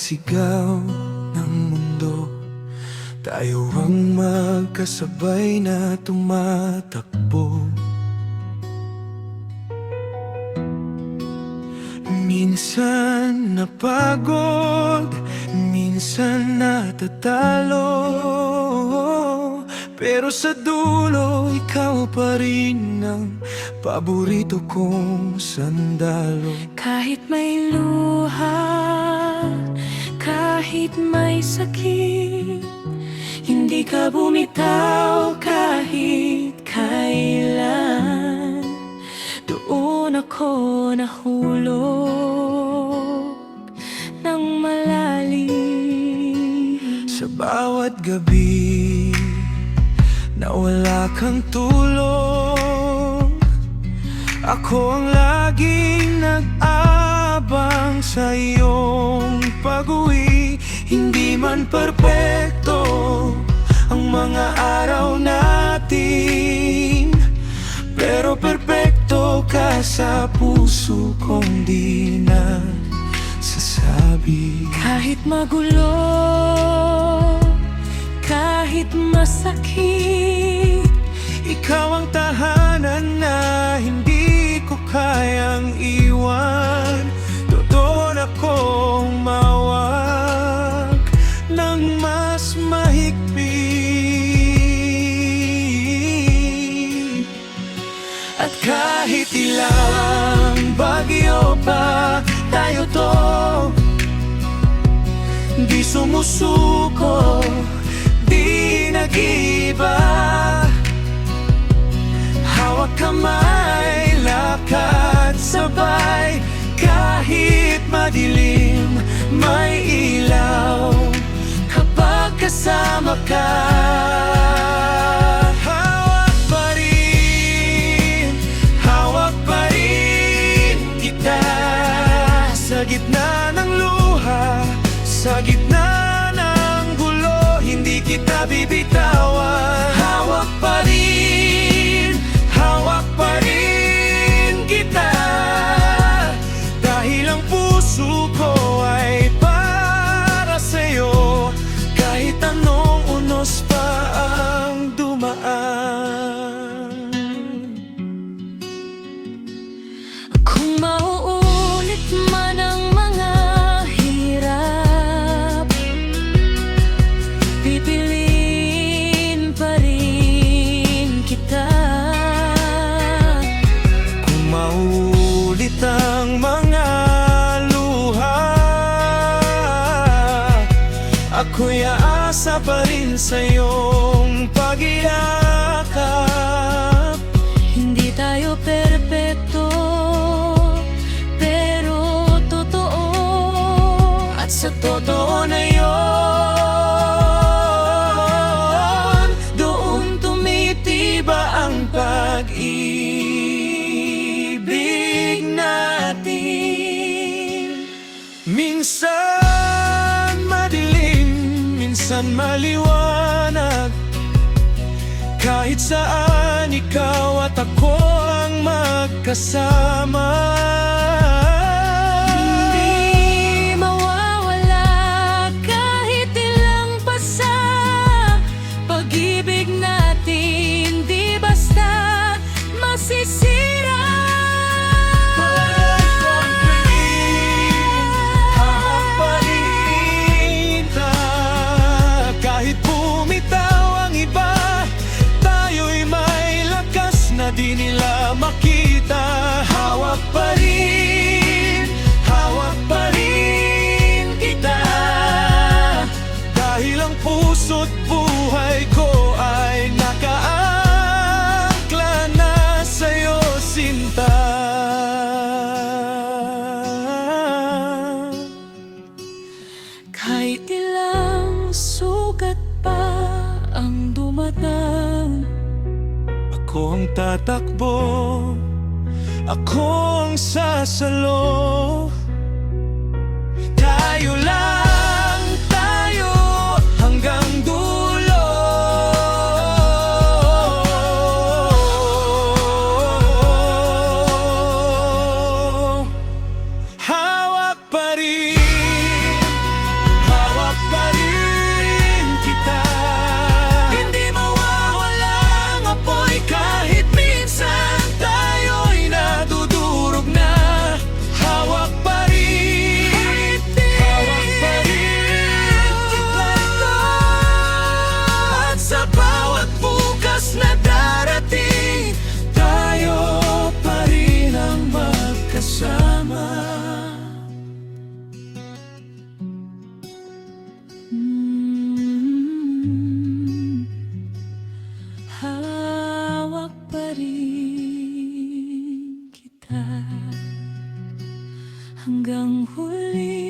sigaw ng mundo, tayo ang magkasabay na tumatakbo. Minsan napagod, minsan natatalo, pero sa dulo ikaw pa rin ang paborito kong sandalo. Kahit may luha, kahit may sakit, hindi ka bumitaw kahit kailan. Doon ako nahulog ng malalim. Sa bawat gabi na wala kang tulog, ako ang laging nag-abang sa iyong pag-uwi. Hindi man perpekto ang mga araw natin, pero perpekto ka sa puso kong di na sasabi. Kahit magulo, kahit masakit, Ikaw ang tahanan na hindi ko kayang iwan. Doon akong mawag ng mas mahigpit. At kahit ilang bagyo pa tayo to, di sumusuko, di nag-iba. Hawak kamay, lakad sabay, kahit madilim, may ilaw kapag kasama ka. Hawak pa rin kita, sa gitna ng luha, sa gitna ng gulo, hindi kita bibitawan. Hawak pa rin kita, dahil ang puso ko ay para sa'yo, kahit anong unos pa ang dumaan. kung mauulit man ang mga hirap, pipiliin pa rin kita. Kung maulit ang mga luha, ako'y aasa pa rin sa iyong pag-iakap. Hindi tayo perpekto, pero totoo. At sa totoo na yon, doon tumitiba ang pag-ibig natin. Minsan madilim, minsan maliwanag, kahit saan ikaw at ako ang magkasama. Hindi mawawala kahit ilang pasa, pag-ibig natin di basta masisira. Hawak pa rin kita, kahit bumitaw ang iba, tayo'y may lakas na di nila makita. Hawak pa rin kita, dahil ang puso't buhay ko ay nakaangkla na sa'yo, sinta. Kahit ilang sugat pa ang dumatang, Ako ang tatakbo, ako ang sasalo. Tayo lang, tayo hanggang dulo. Hawak pa rin hanggang huli.